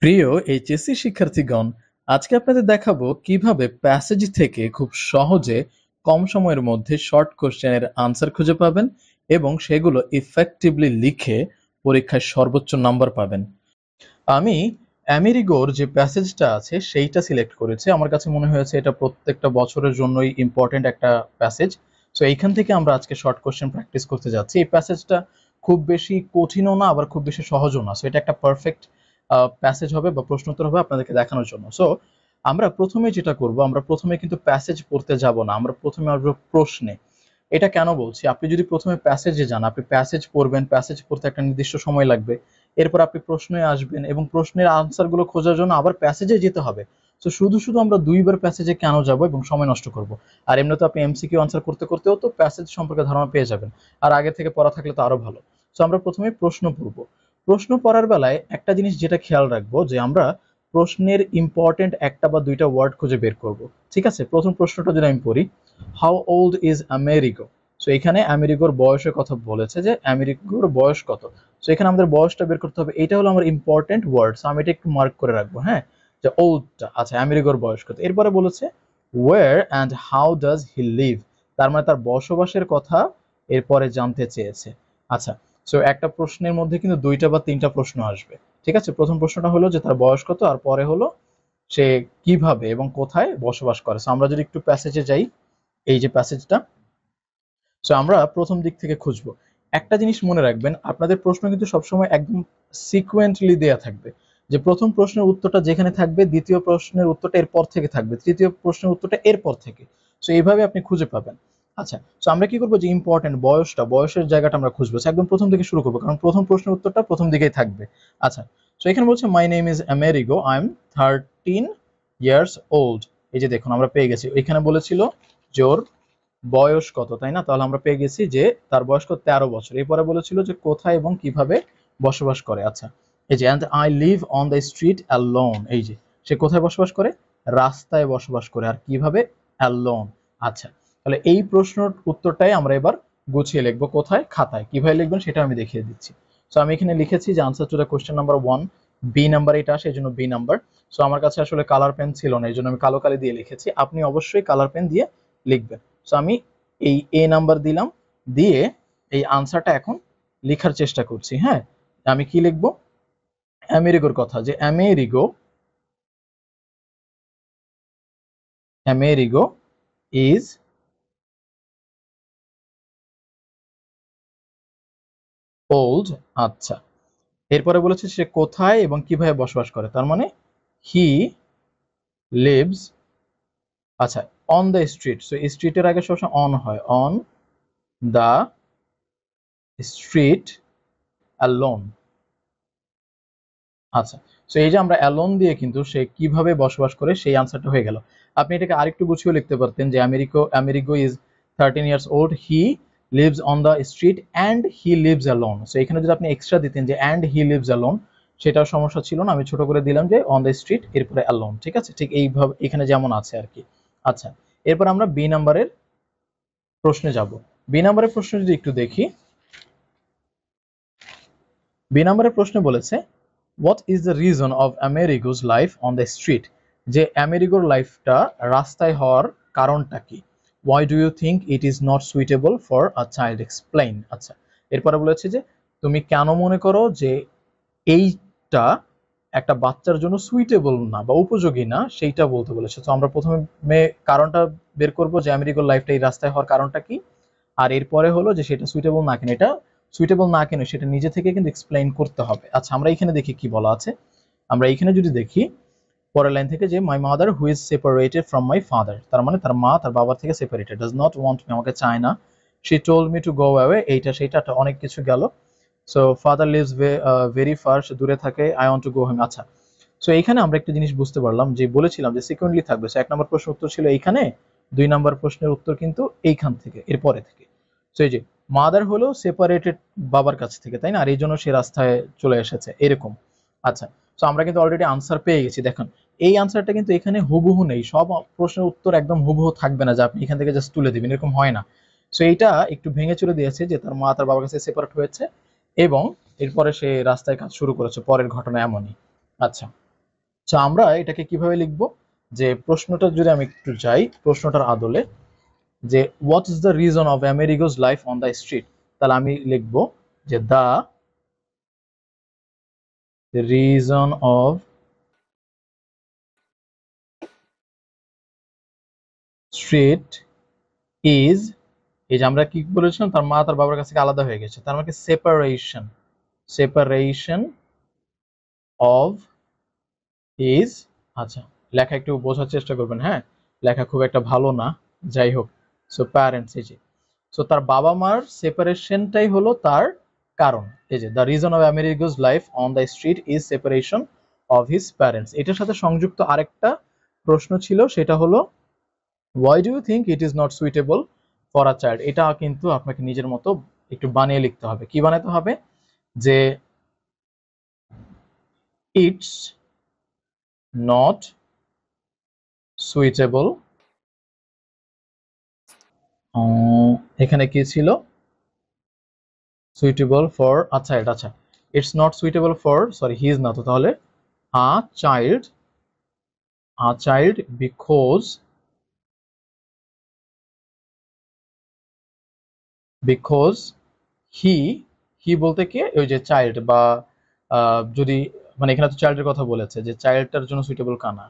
প্রিয় এইচএসসি শিক্ষার্থীগণ, আজকে আপনাদের দেখাবো কিভাবে প্যাসেজ থেকে খুব সহজে কম সময়ের মধ্যে শর্ট কোশ্চেনের আনসার খুঁজে পাবেন এবং সেগুলো ইফেক্টিভলি লিখে পরীক্ষায় সর্বোচ্চ নাম্বার পাবেন। আমি আমেরিগোর যে প্যাসেজটা আছে সেইটা সিলেক্ট করেছি। আমার কাছে মনে হয়েছে এটা প্রত্যেকটা বছরের জন্যই ইম্পর্টেন্ট একটা প্যাসেজ। সো এইখান থেকে আমরা আজকে শর্ট কোশ্চেন প্র্যাকটিস করতে যাচ্ছি। এই প্যাসেজটা খুব বেশি কঠিনও না, আবার খুব বেশি সহজও না। সো এটা একটা পারফেক্ট প্যাসেজ হবে বা প্রশ্নোত্তর হবে আপনাদেরকে দেখানোর জন্য। সো আমরা প্রথমে যেটা করব, আমরা প্রথমে কিন্তু প্যাসেজ পড়তে যাব না, আমরা প্রথমে আসবো প্রশ্নে। এটা কেন বলছি, আপনি যদি প্রথমে প্যাসেজে যান, আপনি প্যাসেজ পড়বেন, প্যাসেজ পড়তে একটা নির্দিষ্ট সময় লাগবে, এরপর আপনি প্রশ্নে আসবেন এবং প্রশ্নের আনসারগুলো খোঁজার জন্য আবার প্যাসেজে যেতে হবে। তো শুধু শুধু আমরা দুইবার প্যাসেজে কেন যাব এবং সময় নষ্ট করব? আর এমনিতে আপনি এমসিকিউ আনসার করতে করতেও তো প্যাসেজ সম্পর্কে ধারণা পেয়ে যাবেন, আর আগে থেকে পড়া থাকলে তো আরো ভালো। তো আমরা প্রথমে প্রশ্ন পড়ব। প্রশ্ন পড়ার বেলায় একটা জিনিস যেটা খেয়াল রাখবো, যে আমরা প্রশ্নের ইম্পর্টেন্ট একটা বা দুইটা ওয়ার্ড খুঁজে বের করব। ঠিক আছে, প্রথম প্রশ্নটা যদি আমি পড়ি, how old is Amerigo. So এখানে আমেরিগোর বয়সের কথা বলেছে, যে আমেরিগোর বয়স কত। সো এখানে আমাদের বয়সটা বের করতে হবে, এটা হলো আমার ইম্পর্টেন্ট ওয়ার্ড। সো আমি এটা একটু মার্ক করে রাখবো, হ্যাঁ, যে ওল্ডটা। আচ্ছা, আমেরিগোর বয়স কত। এরপরে বলেছে where and how does he live, তার মানে তার বসবাসের কথা এরপরে জানতে চেয়েছে। আচ্ছা, সো একটা প্রশ্নের মধ্যে কিন্তু দুইটা বা তিনটা প্রশ্ন আসবে। ঠিক আছে, প্রথম প্রশ্নটা হলো যে তার বয়স কত, আর পরে হলো সে কিভাবে এবং কোথায় বসবাস করে। সো আমরা যদি একটু প্যাসেজে যাই, এই যে প্যাসেজটা, সো আমরা প্রথম দিক থেকে খুঁজবো। একটা জিনিস মনে রাখবেন, আপনাদের প্রশ্ন কিন্তু সবসময় একদম সিকুয়েন্টলি দেয়া থাকবে, যে প্রথম প্রশ্নের উত্তরটা যেখানে থাকবে দ্বিতীয় প্রশ্নের উত্তরটা এরপর থেকে থাকবে, তৃতীয় প্রশ্নের উত্তরটা এরপর থেকে। সো এইভাবে আপনি খুঁজে পাবেন। আচ্ছা, সো আমরা কি করবো, যে ইম্পর্টেন্ট বয়সের জায়গাটা আমরা খুঁজবো। একদম প্রথম থেকে শুরু করবো, কারণ প্রথম প্রশ্নের উত্তরটা প্রথম দিকেই থাকবে। আচ্ছা, সো এখানে বলছে my name is Amerigo, I am 13 years old। এই যে দেখুন, আমরা পেয়ে গেছি। এখানে বলেছিল যে ওর বয়স কত, তাই না? তাহলে আমরা পেয়ে গেছি যে তার বয়স কত, 13 বছর। এরপরে বলেছিল যে কোথায় এবং কিভাবে বসবাস করে। আচ্ছা, এই যে and I live on the street alone, এই যে সে কোথায় বসবাস করে, রাস্তায় বসবাস করে। আর কিভাবে, অ্যালোন। আচ্ছা, তাহলে এই প্রশ্নের উত্তরটাই আমরা এবার গুছিয়ে লিখবো। কোথায়, খাতায়। কিভাবে লিখবেন সেটা আমি দেখিয়ে দিচ্ছি। সো আমি এখানে লিখেছি যে answer to the question number 1, B number এটা আসে, এই জন্য বি নাম্বার। সো আমার কাছে আসলে কালার পেন ছিল না, এই জন্য আমি কালো কালি দিয়ে লিখেছি। আপনি অবশ্যই কালার পেন দিয়ে লিখবেন। সো আমি এই এ নাম্বার দিলাম, দিয়ে এই আনসারটা এখন লেখার চেষ্টা করছি। হ্যাঁ, আমি কি লিখবো, আমেরিগোর কথা, যে আমেরিগো ইজ ওল্ড। আচ্ছা, এরপরে বলেছে সে কোথায় এবং কিভাবে বসবাস করে, তার মানে হি লিভস, আচ্ছা, অন দ্য স্ট্রিট। সো স্ট্রিটের আগে সবসময় অন হয়, অন দ্য স্ট্রিট অ্যালোন। আচ্ছা, সো এই যে আমরা অ্যালোন দিয়ে কিন্তু সে কিভাবে বসবাস করে সেই আনসারটা হয়ে গেল। আপনি এটাকে আরেকটু গুছিয়ে লিখতে পারতেন, যে Amerigo is 13 years old, he lives on the street and he lives alone. So এখানে যদি আপনি এক্সট্রা দিতেন যে অ্যান্ড হি লিভস অ্যালোন, সেটার সমস্যা ছিল না। আমি ছোট করে দিলাম যে অন দ্য স্ট্রিট, এরপরে অ্যালোন। ঠিক আছে, ঠিক এইভাবে এখানে যেমন আছে আর কি। আচ্ছা, এরপর আমরা বি নাম্বারের প্রশ্নে যাব। বি নাম্বারের প্রশ্ন যদি একটু দেখি, বি নাম্বারের প্রশ্নে বলেছে what is the reason of Amerigo's life on the street, যে আমেরিগোর লাইফটা রাস্তায় হওয়ার কারণটা কি। Why do you think it is not suitable for a child, explain. আচ্ছা, এরপরে বলেছে যে তুমি কেন মনে করো যে এইটা একটা বাচ্চার জন্য সুইটেবল না বা উপযোগী না, সেইটা বলতে বলেছে। তো আমরা প্রথমে কারণটা বের করবো, যে আমেরিকার লাইফটা এই রাস্তায় হওয়ার কারণটা কি, আর এরপরে হলো যে সেটা সুইটেবল না কেন, এটা সুইটেবল না কেন সেটা নিজে থেকে কিন্তু এক্সপ্লেইন করতে হবে। আচ্ছা, আমরা এখানে দেখি কি বলা আছে। আমরা এখানে যদি দেখি পরের লাইন থেকে, যে my mother who is separated from my father, তার মানে তার মা তার বাবার থেকে separated, does not want me, আমাকে চায় না। She told me to go away, এইটা সেইটা অনেক কিছু গেল। So father lives very far, সে দূরে থাকে। I want to go home. আচ্ছা, সো এইখানে আমরা একটা জিনিস বুঝতে পারলাম, যে বলেছিলাম যে সিকুয়েন্টলি থাকবে। সো 1 নম্বর প্রশ্নের উত্তর ছিল এইখানে, 2 নম্বর প্রশ্নের উত্তর কিন্তু এইখান থেকে, এরপরে থেকে। সো এই যে মাদার হলো সেপারেটেড বাবার কাছ থেকে, তাই না, আর এই জন্য সে রাস্তায় চলে এসেছে, এরকম। আচ্ছা, সো আমরা কিন্তু অলরেডি আনসার পেয়ে গেছি। দেখুন, এই আনসারটা কিন্তু এখানে হুবহু নেই, সব প্রশ্নের উত্তর একদম হুবহু থাকবে না যে আপনি এখান থেকে জাস্ট তুলে দিবেন, এরকম হয় না। সো এইটা একটু ভেঙে চলে দিয়েছে, যে তার মা তার বাবার কাছে সেপারেট হয়েছে এবং এরপরে সে রাস্তায় কাজ শুরু করেছে, পরের ঘটনা এমনই। আচ্ছা, তো আমরা এটাকে কিভাবে লিখবো, যে প্রশ্নটা যদি আমি একটু যাই প্রশ্নটার আদলে, যে what is the reason of Amerigo's life on the street, তাহলে আমি লিখবো যে the reason of street is, এই যে আমরা কি বলেছিলাম তার মা তার বাবার কাছ থেকে আলাদা হয়ে গেছে, তার মানে সেপারেশন, সেপারেশন অফ ইজ, আচ্ছা লেখা একটু বোঝার চেষ্টা করবেন, হ্যাঁ লেখা খুব একটা ভালো না, যাই হোক। সো প্যারেন্টস, এই যে সো তার বাবা মার সেপারেশনটাই হলো তার কারণ, এই যে the reason of Amerigo's life on the street is separation of his parents. এটার সাথে সংযুক্ত আরেকটা প্রশ্ন ছিল, সেটা হলো why do you think it is not suitable for a child, এটা কিন্তু আপনাকে নিজের মতো একটু বানিয়ে লিখতে হবে। কি বানাতে হবে, যে it's not suitable, এখানে কি ছিল suitable for a child, আচ্ছা it's not suitable for, sorry he is না, তো তাহলে a child, a child because he বলতে কি ওই যে চাইল্ড বা যদি মানে এখানে তো চাইল্ডের কথা বলেছে, যে চাইল্ডটার জন্য সুইটেবল কানা,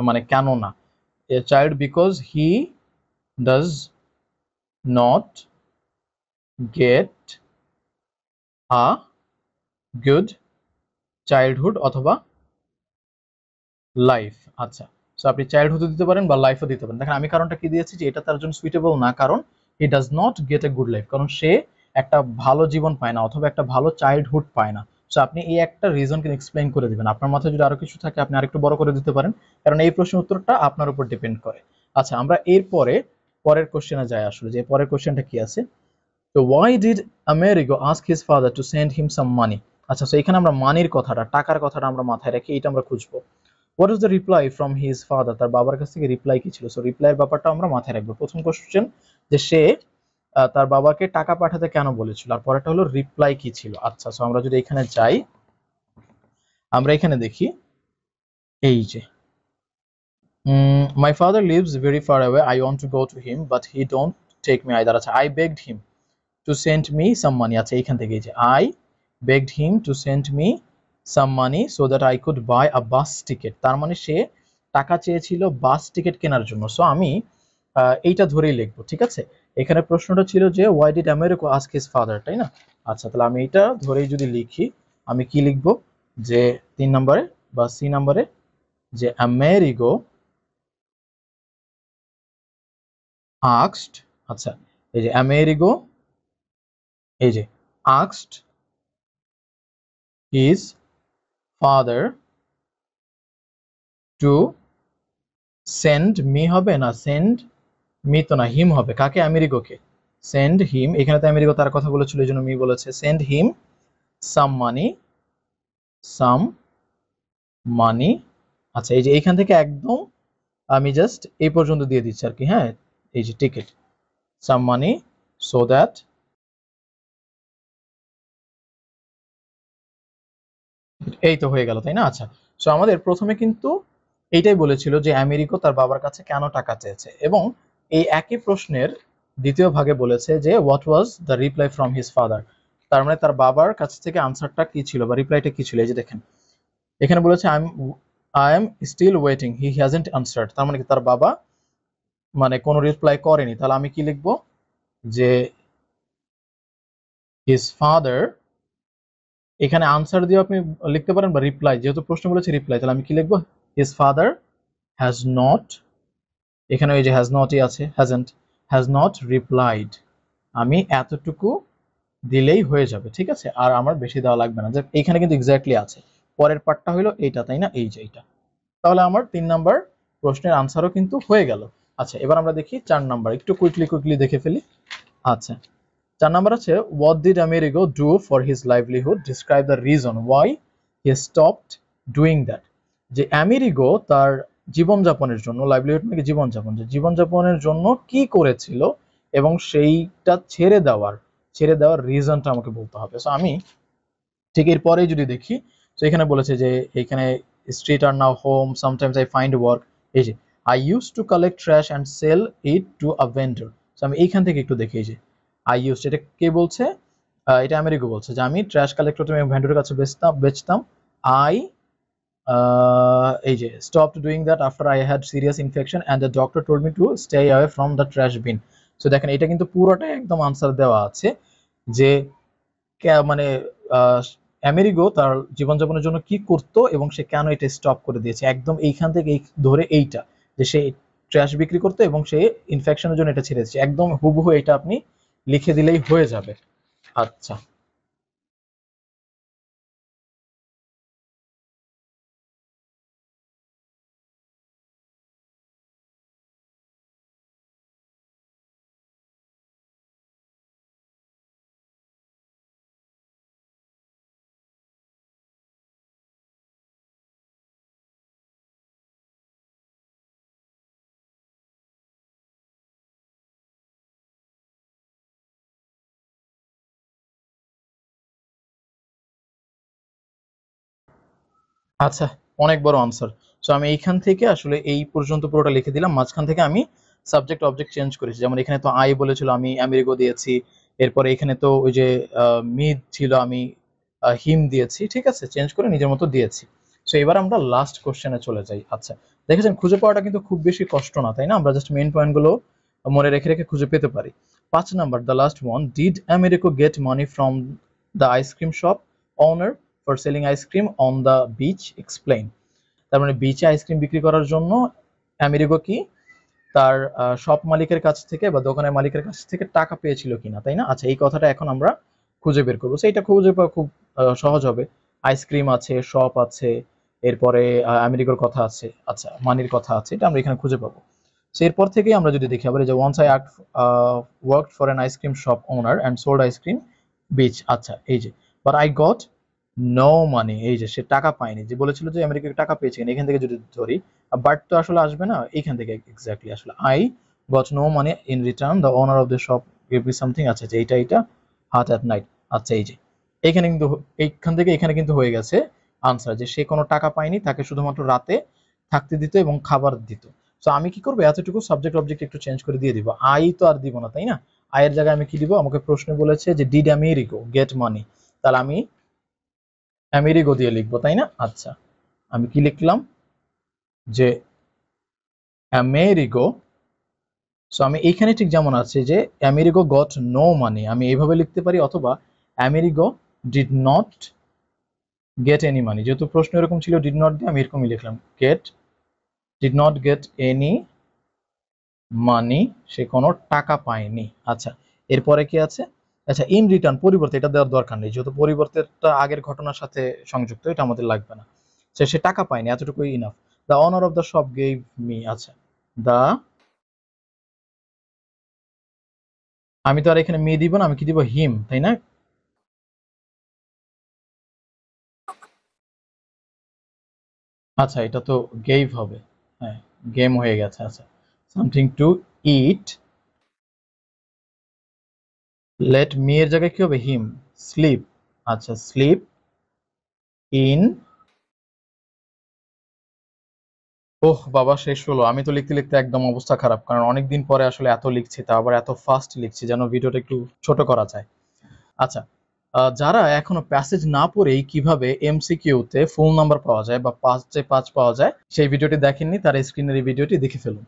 মানে কেন না, a child because he does not get a good childhood অথবা লাইফ। আচ্ছা, সো আপনি চাইল্ডহুড দিতে পারেন বা লাইফও দিতে পারেন। দেখেন আমি কারণটা কি দিয়েছি, যে এটা তার জন্য সুইটেবল না, কারণ he does not get a good life, কারণ সে একটা ভালো জীবন পায় না অথবা একটা ভালো চাইল্ডহুড পায় না। সো আপনি এই একটা রিজন কিন্তু এক্সপ্লেইন করে দিবেন। আপনার মাথায় যদি আরো কিছু থাকে আপনি আরেকটু বড় করে দিতে পারেন, কারণ এই প্রশ্নের উত্তরটা আপনার উপর ডিপেন্ড করে। আচ্ছা, আমরা এরপরে পরের কোশ্চেনে যাই, আসলে যে পরের কোশ্চেনটা কি আছে। তো why did Amerigo ask his father to send him some money? আচ্ছা, সো এখানে আমরা মানির কথাটা, টাকার কথাটা আমরা মাথায় রাখি, এটা আমরা খুঁজবো। What is the reply from his father, তার বাবার কাছ থেকে রিপ্লাই কি ছিল। সো রিপ্লাইয়ের ব্যাপারটা আমরা মাথায় রাখবো। প্রথম কোশ্চেন যে সে তার বাবাকে টাকা পাঠাতে কেন বলেছিল, আর পরেরটা হলো রিপ্লাই কি ছিল। আচ্ছা, সো আমরা যদি এখানে যাই, আমরা এখানে দেখি এই যে my father lives very far away, I want to go to him but he don't take me either. আচ্ছা, I begged him to send me some money. আচ্ছা, এইখান থেকে এই যে I begged him to send me some money so that I could buy a bus ticket, তার মানে সে টাকা চেয়েছিল বাস টিকিট কেনার জন্য। সো আমি এইটা ধরেই লিখবো, ঠিক আছে। এখানে প্রশ্নটা ছিল যে why did America ask his father, তাই না। আচ্ছা, তাহলে আমি এটা ধরেই যদি লিখি, আমি কি লিখবো, যে 3 নম্বরে বা সি নম্বরে, যে আমেরিগো আস্কড, আচ্ছা এই যে আমেরিগো, এই যে asked his father to send me, হবে না সেন্ড মি তো না, হিম হবে, কাকে, আমেরিগোকে। সেন্ড হিম, এখানে তো আমেরিগো তার কথা বলেছিল এই জন্য মি বলেছে। সেন্ড হিম সাম মানি, সাম মানি। আচ্ছা, এই যে এইখান থেকে একদম আমি জাস্ট এই পর্যন্ত দিয়ে দিচ্ছি আর কি, হ্যাঁ এই যে ticket some money so that, এই তো হয়ে গেল, তাই না। আচ্ছা, সো আমাদের প্রথমে কিন্তু এইটাই বলেছিল যে আমেরিকো তার বাবার কাছে কেন টাকা চেয়েছে, এবং এই একই প্রশ্নের দ্বিতীয় ভাগে বলেছে যে what was the reply from his father, তার মানে তার বাবার কাছ থেকে আনসারটা কি ছিল বা রিপ্লাইটা কি ছিল। এই যে দেখেন এখানে বলেছে I am still waiting he hasn't answered, তার মানে কি তার বাবা মানে কোনো রিপ্লাই করেনি। তাহলে আমি কি লিখবো, যে হিজ ফাদার, এখানে আনসার দিয়ে আপনি লিখতে পারেন বা রিপ্লাই, যেহেতু প্রশ্ন বলেছে রিপ্লাই, তাহলে আমি কি লিখবো, হিজ ফাদার হ্যাজ নট, এখানে ওই যে হ্যাজ নটই আছে, হ্যাজ নট রিপ্লাইড, আমি এতটুকু দিলেই হয়ে যাবে, ঠিক আছে, আর আমার বেশি দেওয়া লাগবে না। যে এখানে কিন্তু এক্স্যাক্টলি আছে, পরের পার্টটা হলো এইটা, তাই না, এই যে এইটা। তাহলে আমার 3 নাম্বার প্রশ্নের আনসারও কিন্তু হয়ে গেল। আচ্ছা, এবার আমরা দেখি 4 নাম্বার, একটু কুইকলি দেখে ফেলি। আচ্ছা, 4 নাম্বার আছে what did Amerigo do for his livelihood, describe the reason why he stopped doing that, যে আমেরিগো তার জীবনযাপনের জন্য, লাইভলিহুড মানে জীবনযাপন, যে জীবনযাপনের জন্য কি করেছিল এবং সেইটা ছেড়ে দেওয়ার রিজনটা আমাকে বলতে হবে। সো আমি ঠিক এরপরেই যদি দেখি, তো এখানে বলেছে যে এখানে street are now home, sometimes I find work। এই যে I used to collect trash and sell it to a vendor। So আমি এইখান থেকে একটু দেখি, এই যে I used, এটা কে বলছে? এটা আমেরিকো বলছে যে আমি ট্র্যাশ কালেক্ট করতাম এবং ভেন্ডরের কাছে বেচতাম। I এই যে stopped doing that after I had serious infection and the doctor told me to stay away from the trash bin। So দেখেন এটা কিন্তু পুরোটাই একদম আনসার দেওয়া আছে যে মানে আমেরিগো তার জীবনযাপনের জন্য কি করতো এবং সে কেন এটা স্টপ করে দিয়েছে, একদম এইখান থেকে ধরে এইটা যে সে ট্র্যাশ বিক্রি করতো এবং সে ইনফেকশনের জন্য এটা ছেড়ে দিয়েছে, একদম হুবহু এটা আপনি লিখে দিলেই হয়ে যাবে। আচ্ছা আচ্ছা, অনেক বড় আনসার। সো আমি এইখান থেকে আসলে এই পর্যন্ত পুরোটা লিখে দিলাম, মাঝখান থেকে আমি সাবজেক্ট অবজেক্ট চেঞ্জ করেছি। যেমন এখানে তো আই বলেছিল, আমি আমেরিগো দিয়েছি। এরপরে এখানে তো ওই যে মিড ছিল, আমি হিম দিয়েছি। ঠিক আছে, চেঞ্জ করে নিজের মতো দিয়েছি। সো এবার আমরা লাস্ট কোশ্চেনে চলে যাই। আচ্ছা, দেখেছেন খুঁজে পাওয়াটা কিন্তু খুব বেশি কষ্ট না, তাই না? আমরা জাস্ট মেইন পয়েন্টগুলো মনে রেখে রেখে খুঁজে পেতে পারি। 5 number, the last one, did Americo get money from the ice cream shop owner for selling ice cream on the beach, explain. তার মানে বিচে আইসক্রিম বিক্রি করার জন্য আমেরিকো কি তার শপ মালিকের কাছ থেকে বা দোকানের মালিকের কাছ থেকে টাকা পেয়েছিল কিনা, তাই না? আচ্ছা, এই কথাটা এখন আমরা খুঁজে বের করবো। সেইটা খুঁজে পাওয়া খুব সহজ হবে। আইসক্রিম আছে, শপ আছে, এরপরে আমেরিকার কথা আছে, আচ্ছা মানির কথা আছে, এটা আমরা এখানে খুঁজে পাবো। সো এরপর থেকেই আমরা যদি দেখি আবার, যে once I worked for an ice cream shop owner and sold ice cream beach. আচ্ছা, এই যে but I got no money, এই যে সে টাকা পায়নি, যে বলেছিল যে আমেরিকাকে টাকা পেয়েছে, এখান থেকে যদি ধরি, বাট তো আসলে আসবে না, এইখান থেকে এক্স্যাক্টলি আসলে I got no money in return, the owner of the shop give me something. আচ্ছা, যে এইটা হাত অ্যাট নাইট। আচ্ছা, এই যে এইখানে কিন্তু এইখান থেকে এখানে কিন্তু হয়ে গেছে আনসার, যে সে কোনো টাকা পায়নি, তাকে শুধুমাত্র রাতে থাকতে দিত এবং খাবার দিত। সো আমি কি করবো, এতটুকু সাবজেক্ট অবজেক্ট একটু চেঞ্জ করে দিয়ে দিব, আই তো আর দিব না, তাই না? আয়ের জায়গায় আমি কি দিব, আমাকে প্রশ্ন বলেছে যে ডিড আমেরিকো গেট মানি, তাহলে আমি আমেরিগো দিয়ে লিখবো, তাই না? আচ্ছা, আমি কি লিখলাম, যে আমেরিগো। সো আমি এইখানে ঠিক যেমন আছে যে আমেরিগো গট নো মানি, আমি এইভাবে লিখতে পারি, অথবা Amerigo did not get any মানি। যেহেতু প্রশ্ন এরকম ছিল ডিড নট দিয়ে, আমি এরকমই লিখলাম, did not get any money, সে কোনো টাকা পায়নি। আচ্ছা, এরপরে কি আছে? আচ্ছা, ইন রিটার্ন, পরিবর্তে, এটা দেওয়ার দরকার নেই, যেহেতু পরিবর্তেটা আগের ঘটনার সাথে সংযুক্ত, এটা আমাদের লাগবে না। সে টাকা পায়নি, এতটুকুই enough. The honour of the shop gave me. আচ্ছা, দা, আমি তো আর এখানে মি দিব না, আমি কি দিব, হিম, তাই না? আচ্ছা, এটা তো গেভ হবে, হ্যাঁ, গেম হয়ে গেছে। আচ্ছা, something to it, let me এর জায়গায় কি হবে, হিম, স্লিপ। আচ্ছা, স্লিপ ইন, ওহ বাবা, শেষ হলো। আমি তো লিখতে লিখতে একদম অবস্থা খারাপ, কারণ অনেকদিন পরে আসলে এত লিখছি, তা আবার এত ফাস্ট লিখছি যেন ভিডিওটা একটু ছোট করা যায়। আচ্ছা, যারা এখনো প্যাসেজ না পড়েই কিভাবে এমসিকিউতে ফুল নাম্বার পাওয়া যায় বা 5-5 পাওয়া যায়, সেই ভিডিওটি দেখেননি, তারা স্ক্রিনের এই ভিডিওটি দেখে ফেলুন।